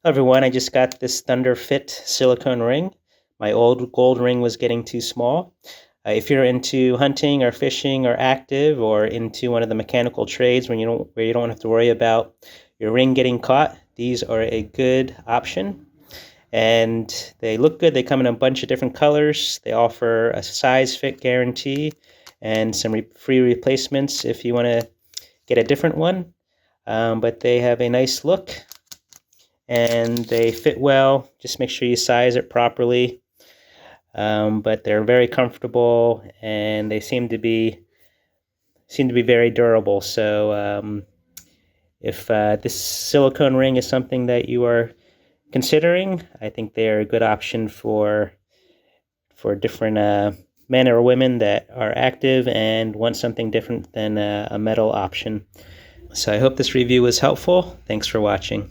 Hello everyone, I just got this ThunderFit silicone ring. My old gold ring was getting too small. If you're into hunting or fishing or active or into one of the mechanical trades where you don't have to worry about your ring getting caught, these are a good option. And they look good. They come in a bunch of different colors. They offer a size fit guarantee and some free replacements if you want to get a different one. But they have a nice look and they fit well. Just make sure you size it properly. But they're very comfortable and they seem to be very durable. So if this silicone ring is something that you are considering, I think they are a good option for different men or women that are active and want something different than a metal option. So I hope this review was helpful. Thanks for watching.